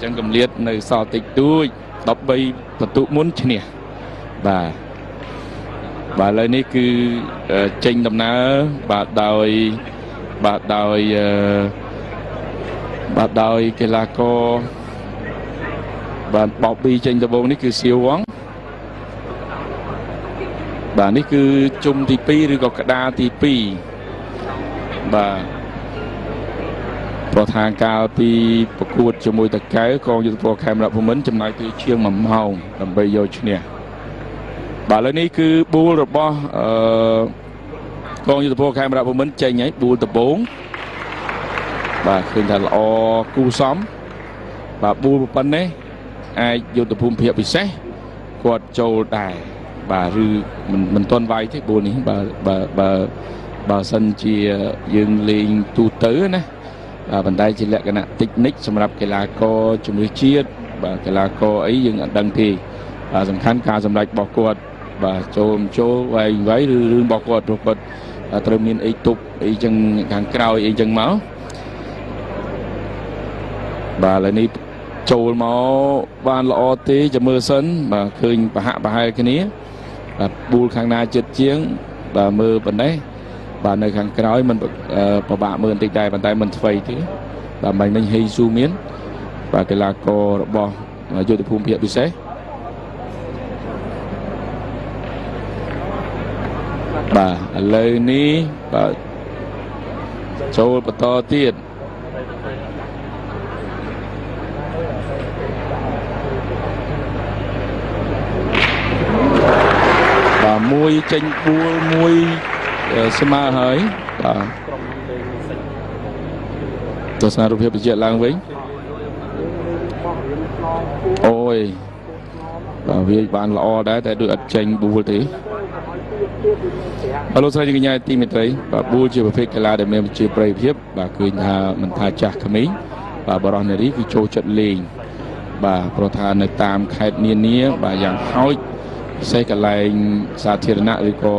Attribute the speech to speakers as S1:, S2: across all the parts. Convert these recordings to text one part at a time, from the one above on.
S1: ចឹងកំលៀតនៅសល់តិចតួច13បន្ទុកមុនឈ្នះបាទឥឡូវនេះគឺចេញដំណើរបាទដោយកីឡាករបាទបោកពីចេញដំបូងនេះគឺសៀវវងបាទនេះគឺជុំទី2ឬក៏ក្តារទី2បាទប្រធានកាលពីប្រកួតជាមួយតកៅកងយុទ្ធភ័ពខេមរៈភូមិន្ទចំណាយពេលជាង1ម៉ោងដើម្បីយកឈ្នះបាទឥឡូវនេះគឺប៊ូលរបស់កងយុទ្ធភ័ពខេមរៈភូមិន្ទចេញហើយប៊ូលដំបូងបាទឃើញថាល្អគូសំបាទប៊ូលប៉ុណ្ណេះអាចយុទ្ធភូមិភាគពិសេសគាត់ចូលដែរបាទឬមិនទាន់វាយទេប៊ូលនេះបើសិនជាយើងលេងទូទៅណាប៉ុន្តែជាលក្ខណៈតិចនិចសម្រាប់កីឡាករជំនឿជាតិបាទកីឡាករអីយើងអត់ដឹងទេបាទសំខាន់ការសម្រេចរបស់គាត់បាទចូលវាយឬរឿងរបស់គាត់ព្រោះគាត់ត្រូវមានអីទប់អីចឹងខាងក្រោយអីចឹងមកបាទឥឡូវនេះចូលមកបានល្អទេចាំមើលសិនបាទឃើញប្រហាក់ប្រហែលគ្នាបាទប៊ូលខាងណាចិត្តជាងបាទមើលប៉ុណ្ណេះបាទនៅខាងក្រោយมันពិបាកមើលបន្តិចដែរប៉ុន្តែมันថ្មីទេបាទមិញហេស៊ូមានបាទកីឡាកររបស់យុទ្ធភូមិភាគពិសេសបាទឥឡូវនេះបាទចូលបន្តទៀតបាទមួយចេញបួលមួយស្មើហើយបាទទស្សនារូបភាពបញ្ជាក់ឡើងវិញអូយបាទវាបានល្អដែរតែដូចអត់ចេញបួលទេអរលោកស្រីកញ្ញាទីមេត្រីបាទបួលជាប្រភេទកីឡាដែលមានប្រជាប្រិយភាពបាទឃើញថាមិនថាចាស់ក្មេងបាទបរិសុទ្ធនារីគឺចូលចិត្តលេងបាទព្រោះថានៅតាមខេត្តនានាបាទយ៉ាងហោចពិសេសកន្លែងសាធារណៈឬក៏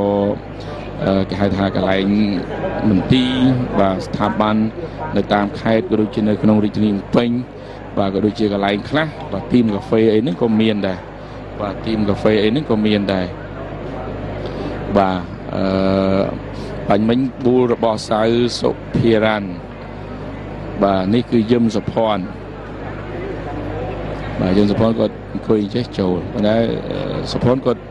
S1: គេហៅថាកន្លែងមន្ទីរបាទស្ថាប័ននៅតាមខេត្តក៏ដូចជានៅក្នុងរាជធានីភ្នំពេញបាទក៏ដូចជាកន្លែងខ្លះបាទទីមកាហ្វេអីហ្នឹងក៏មានដែរបាទទីមកាហ្វេអីហ្នឹងក៏មានដែរបាទបាញ់មិញប៊ូលរបស់សៅសុភារ៉ាន់បាទនេះគឺយឹមសុភ័ណ្ឌបាទយឹមសុភ័ណ្ឌគាត់អង្គុយចេះចូលប៉ុន្តែសុភ័ណ្ឌគាត់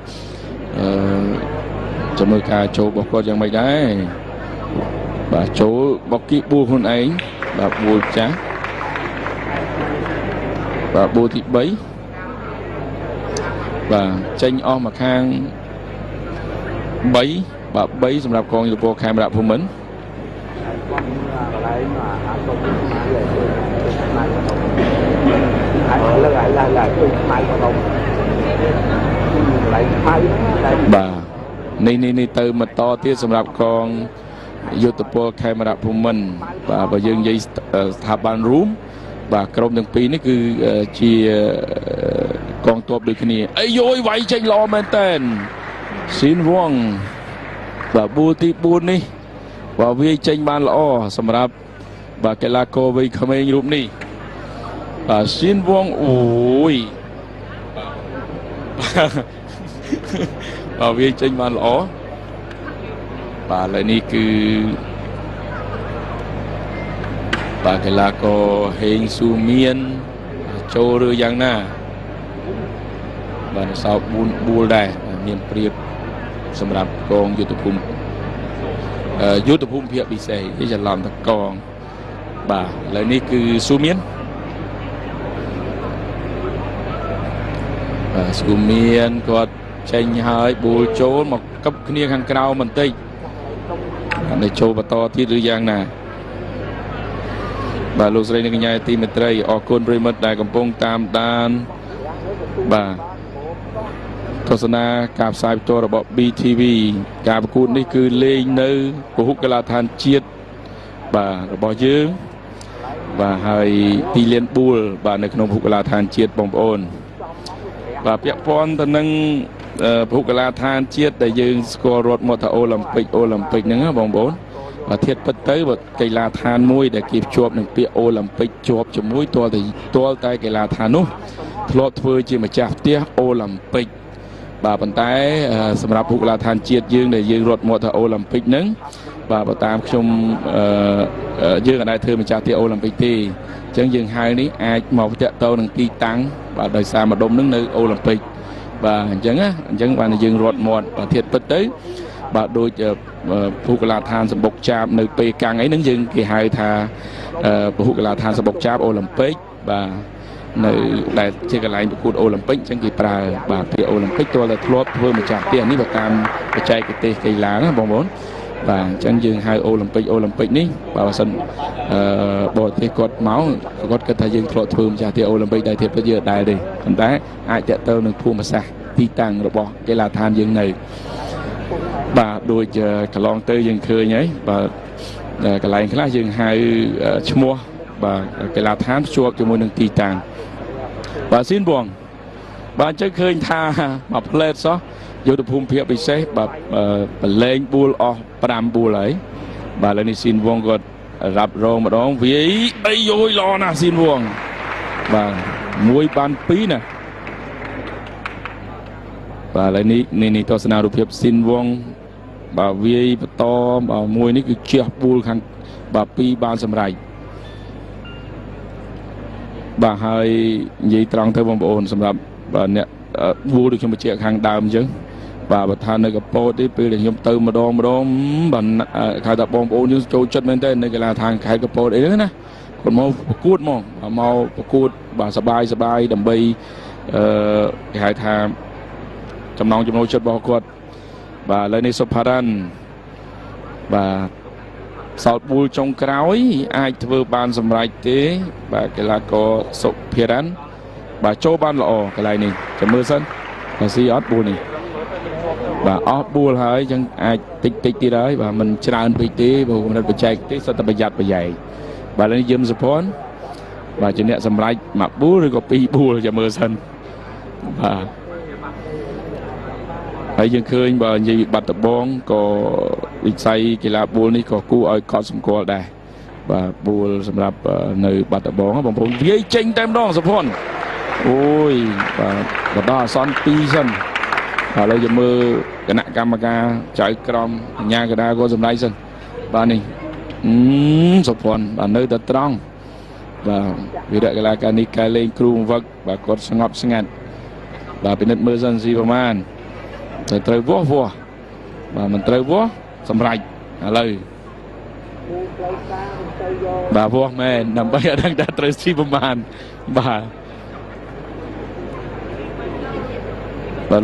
S1: ចាំមើលការចូលរបស់គាត់យ៉ាងម៉េចដែរបាទចូលបកគីប៊ូលខ្លួនឯងបាទប៊ូលចាស់បាទប៊ូលទី3បាទចេញអស់មកខាង3បាទ3សម្រាប់កងយុទ្ធភ័ពខេមរៈភូមិន្ទបាទនេះទៅបន្តទៀតសម្រាប់កងយុទ្ធពលខេមរៈភូមិន្ទបាទបើយើងនិយាយស្ថាប័នរួមបាទក្រុមទាំងពីរនេះគឺជាកងទ័ពដូចគ្នាអីយយវាយចេញល្អមែនតើស៊ីនវងបាទប៊ូលទី4នេះបាទវាចេញបានល្អសម្រាប់បាទកីឡាករវ័យក្មេងរូបនេះបាទស៊ីនវងអូយបាទវាចេញបានល្អបាទឥឡូវនេះគឺបាទកីឡាករហេងស៊ូមានចូលឬយ៉ាងណាបាទសោបប៊ូលដែរមានព្រៀបសម្រាប់កងយុទ្ធភូមិភាគពិសេសគេច្រឡំតកងបាទឥឡូវនេះគឺស៊ូមានបាទស៊ូមានគាត់ចេញហើយប៊ូលចូលមកកឹបគ្នាខាងក្រៅបន្តិចនៅចូលបន្តទៀតឬយ៉ាងណាបាទលោកស្រីនិងកញ្ញាទីមេត្រីអរគុណប្រិមិត្តដែលកំពុងតាមដានបាទទស្សនាការផ្សាយផ្ទាល់របស់ BTV ការប្រកួតនេះគឺលេងនៅពហុកីឡដ្ឋានជាតិបាទរបស់យើងបាទហើយទីលានប៊ូលបាទនៅក្នុងពហុកីឡដ្ឋានជាតិបងប្អូនបាទពាក់ព័ន្ធទៅនឹងពហុកីឡដ្ឋានជាតិដែលយើងស្គាល់រត់មកថាអូឡ িম্প ិកហ្នឹងបងប្អូន và thiết bất tới một cây là than môi để kịp chuột được bị Olympic chuột cho mũi to tay cây là than nút lọt vừa chỉ mà chạp tia Olympic và bàn tayสำหรับผู้กล้าทานជាតិយើងដែលយើងរត់មកទៅអូឡ িম্প ពិកហ្នឹងបាទបើតាមខ្ញុំយើងអាចធ្វើម្ចាស់ទីអូឡ িম্প ពិកទេអញ្ចឹងយើងហៅនេះអាចមកតាក់ទងនឹងទីតាំងបាទដោយសារម្ដុំហ្នឹងនៅអូឡ িম্প ពិកបាទអញ្ចឹងបានយើងរត់មកបាទធៀបពិតទៅបាទដូចผู้กล้าทานសម្បុកចាបនៅពេលកាំងអីហ្នឹងយើងគេហៅថាผู้กล้าทานសម្បុកចាបអូឡ িম্প ពិកបាទនៅដែលជាកន្លែងប្រកួតអូឡ িম্প ពិកអញ្ចឹងគេប្រើបាទពាក្យអូឡ িম্প ពិកទាល់តែធ្លាប់ធ្វើម្ចាស់ផ្ទះនេះបើតាមបច្ចេកទេសកីឡាណាបងប្អូនបាទអញ្ចឹងយើងហៅអូឡ িম্প ពិកនេះបើសិនបរទេសគាត់មកគាត់គិតថាយើងធ្លាប់ធ្វើម្ចាស់ផ្ទះអូឡ িম্প ពិកដែរទៀតយើងដែរទេប៉ុន្តែអាចតទៅនឹងភូមិសាស្ត្រទីតាំងរបស់កីឡាដ្ឋានយើងនៅបាទដូចកន្លងទៅយើងឃើញហើយបាទកន្លែងខ្លះយើងហៅឈ្មោះបាទកីឡាដ្ឋានភ្ជាប់ជាមួយនឹងទីតាំងបាទស៊ីនបងបាទអញ្ចឹងឃើញថាមកផ្លែតសោះយុទ្ធភូមិភាគពិសេសបាទបលែងបួលអស់5បួលហើយបាទឥឡូវនេះស៊ីនវងគាត់រ៉ាប់រងម្ដងវាយអីយោយល្អណាស់ស៊ីនវងបាទមួយបាន2ណាបាទឥឡូវនេះទស្សនារូបភាពស៊ីនវងបាទវាយបន្តបាទមួយនេះគឺជះបួលខាងបាទ2បានសម្រេចបាទហើយនិយាយត្រង់ទៅបងប្អូនសម្រាប់អ្នកវូដូចខ្ញុំបញ្ជាក់ខាងដើមអញ្ចឹងបាទបើថានៅកពតនេះពេលដែលខ្ញុំទៅម្ដងបាទខៅថាបងប្អូនយើងចូលចិត្តមែនទេនៅកីឡាដ្ឋានខេត្តកពតអីហ្នឹងណាគាត់មកប្រកួតមកប្រកួតបាទសបាយដើម្បីគេហៅថាចំណងចំណូលចិត្តរបស់គាត់បាទឥឡូវនេះសុផារ៉ាន់បាទសោតប៊ូលចុងក្រោយអាចធ្វើបានសម្រេចទេបាទកីឡាករសុភារ៉ាន់បាទចូលបានល្អកន្លែងនេះចាំមើលសិនបាទស៊ីអត់ប៊ូលនេះបាទអស់ប៊ូលហើយអញ្ចឹងអាចតិចទៀតហើយបាទមិនច្រើនពេកទេព្រោះកម្រិតបច្ចេកទេសសុទ្ធតែប្រយ័ត្នប្រយែងបាទឥឡូវនេះយឹមសុភ័ណ្ឌបាទជាអ្នកសម្រេចមួយប៊ូលឬក៏2ប៊ូលចាំមើលសិនបាទហើយយើងឃើញបើនិយាយបាត់ដំបងក៏វិស័យកីឡាបួលនេះក៏គួរឲ្យកត់សម្គាល់ដែរបាទបួលសម្រាប់នៅបាត់ដំបងបងប្អូនវាយចេញតែម្ដងសុភ័ណ្ឌអូយបាទបដោះអសន្ន2សិនឥឡូវយើងមើលគណៈកម្មការចៅក្រមអញ្ញាកដាក៏សម្ដែងសិនបាទនេះសុភ័ណ្ឌបាទនៅតែត្រង់បាទវិរៈកីឡាករនេះកែលេងគ្រូបង្វឹកបាទគាត់ស្ងប់ស្ងាត់បាទពិនិត្យមើលសិនស៊ីប្រមាណតែត្រូវវាស់បាទមិនត្រូវវាស់សម្រេចឥឡូវបាទវាស់មែនដើម្បីឲ្យដឹងថាត្រូវស៊ីប្រមាណបាទ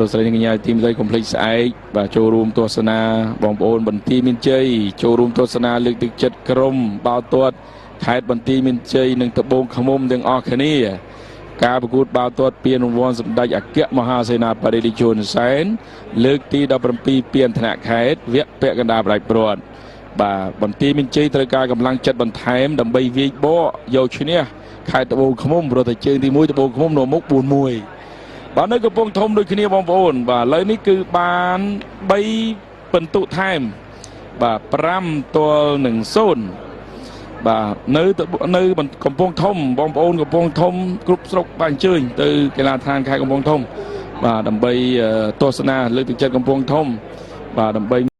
S1: លោកស្រីនិងកញ្ញាទីមត្រីកុំភ្លេចស្អែកបាទចូលរួមទស្សនាបងប្អូនបន្ទាយមានជ័យចូលរួមទស្សនាលើកទឹកចិត្តក្រុមបាល់ទាត់ខេត្តបន្ទាយមានជ័យនិងត្បូងឃ្មុំទាំងអស់គ្នាការប្រកួតបាល់ទាត់ពានរង្វាន់សម្ដេចអគ្គមហាសេនាបតីរាជានុសែនលើកទី17ពានថ្នាក់ខេត្តវគ្គពាក់កណ្ដាលផ្ដាច់ព្រាត់បាទបន្ទាយមានជ័យត្រូវការកម្លាំងចិត្តបន្ថែមដើម្បីវាយបកយកឈ្នះខេត្តត្បូងឃ្មុំព្រោះតែជើងទី1ត្បូងឃ្មុំនៅមុខ 4-1 បាទនៅកំពង់ធំដូចគ្នាបងប្អូនបាទឥឡូវនេះគឺបាន3ពិន្ទុថែមបាទ5ទល់នឹង0បាទនៅកំពង់ធំបងប្អូនកំពង់ធំគ្រប់ស្រុកបានអញ្ជើញទៅកីឡាដ្ឋានខេត្តកំពង់ធំបាទដើម្បីទស្សនាលើកទឹកចិត្តកំពង់ធំបាទដើម្បី